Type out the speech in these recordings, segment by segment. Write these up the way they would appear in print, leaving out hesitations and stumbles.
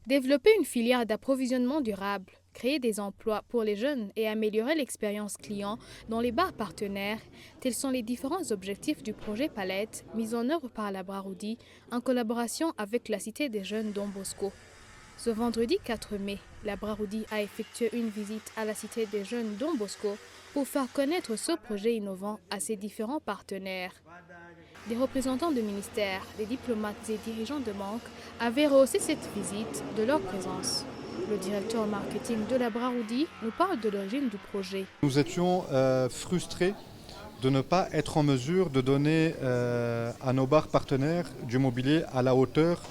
Développer une filière d'approvisionnement durable, créer des emplois pour les jeunes et améliorer l'expérience client dans les bars partenaires, tels sont les différents objectifs du projet Palette mis en œuvre par la Braroudi en collaboration avec la Cité des Jeunes Don Bosco. Ce vendredi 4 mai, la Braroudi a effectué une visite à la Cité des Jeunes Don Bosco pour faire connaître ce projet innovant à ses différents partenaires. Des représentants de ministères, des diplomates et dirigeants de banque avaient rehaussé cette visite de leur présence. Le directeur marketing de la Braroudi nous parle de l'origine du projet. Nous étions frustrés de ne pas être en mesure de donner à nos bars partenaires du mobilier à la hauteur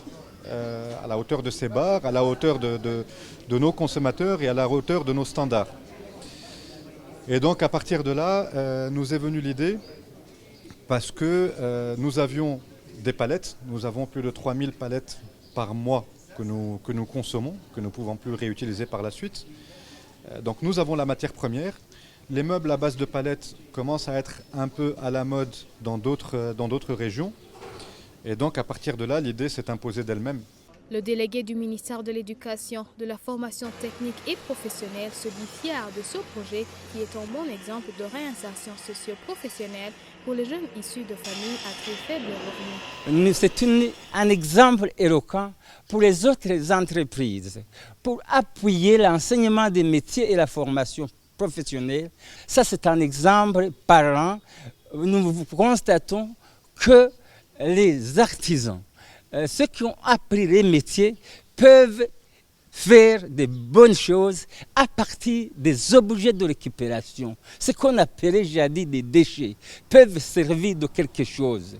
de ces bars, à la hauteur de nos consommateurs et à la hauteur de nos standards. Et donc à partir de là, nous est venue l'idée, parce que nous avions des palettes, nous avons plus de 3000 palettes par mois que nous consommons, que nous ne pouvons plus réutiliser par la suite. Donc nous avons la matière première. Les meubles à base de palettes commencent à être un peu à la mode dans d'autres régions. Et donc à partir de là, l'idée s'est imposée d'elle-même. Le délégué du ministère de l'Éducation, de la formation technique et professionnelle se dit fier de ce projet qui est un bon exemple de réinsertion socio-professionnelle pour les jeunes issus de familles à très faible revenu. C'est un exemple éloquent pour les autres entreprises, pour appuyer l'enseignement des métiers et la formation professionnelle. Ça, c'est un exemple parlant. Nous constatons que les artisans, ceux qui ont appris les métiers, peuvent faire de bonnes choses à partir des objets de récupération. Ce qu'on appelait jadis des déchets peuvent servir de quelque chose.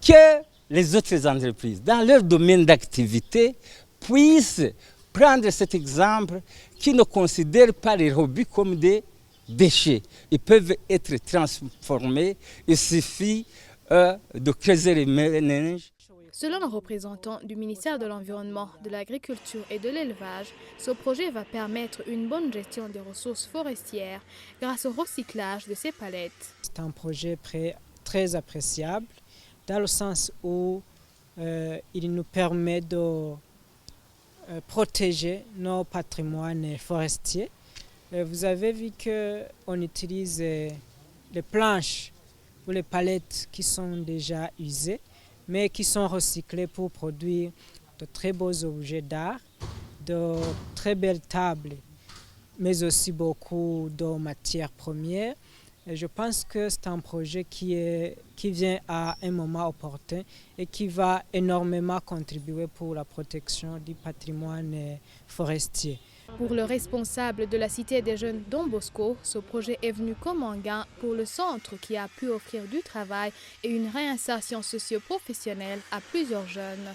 Que les autres entreprises, dans leur domaine d'activité, puissent prendre cet exemple qui ne considère pas les rebuts comme des déchets. Ils peuvent être transformés. Il suffit de creuser les méninges. Selon le représentant du ministère de l'Environnement, de l'Agriculture et de l'Élevage, ce projet va permettre une bonne gestion des ressources forestières grâce au recyclage de ces palettes. C'est un projet très appréciable dans le sens où il nous permet de protéger nos patrimoines forestiers. Vous avez vu qu'on utilise les planches ou les palettes qui sont déjà usées, mais qui sont recyclés pour produire de très beaux objets d'art, de très belles tables, mais aussi beaucoup de matières premières. Et je pense que c'est un projet qui vient à un moment opportun et qui va énormément contribuer pour la protection du patrimoine forestier. Pour le responsable de la Cité des Jeunes Don Bosco, ce projet est venu comme un gain pour le centre qui a pu offrir du travail et une réinsertion socio-professionnelle à plusieurs jeunes.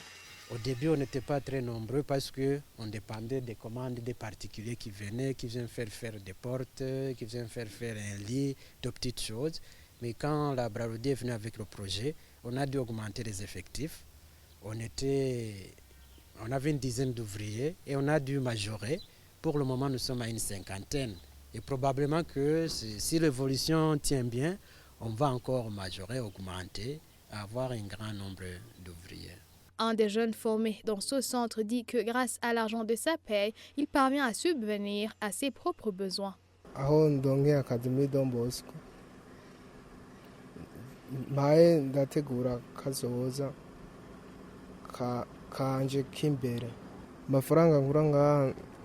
Au début, on n'était pas très nombreux parce qu'on dépendait des commandes des particuliers qui venaient faire des portes, qui venaient faire un lit, de petites choses. Mais quand la Braroudi est venue avec le projet, on a dû augmenter les effectifs. On avait une dizaine d'ouvriers et on a dû majorer. Pour le moment, nous sommes à une cinquantaine. Et probablement que si l'évolution tient bien, on va encore majorer, augmenter, avoir un grand nombre d'ouvriers. Un des jeunes formés dans ce centre dit que grâce à l'argent de sa paye, il parvient à subvenir à ses propres besoins.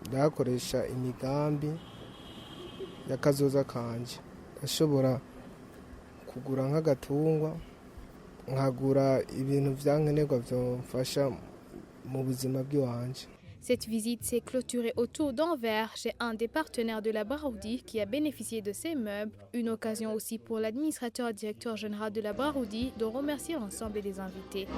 ndakoresha imigambi y'akazoza kanje ashobora kugura nk'agatungwa nkagura ibintu vyankenerwa vyomfasha mu buzima bw'iwanje. Cette visite s'est clôturée autour d'un verre chez un des partenaires de la Braroudi qui a bénéficié de ces meubles. Une occasion aussi pour l'administrateur directeur général de la Braroudi de remercier l'ensemble des invités.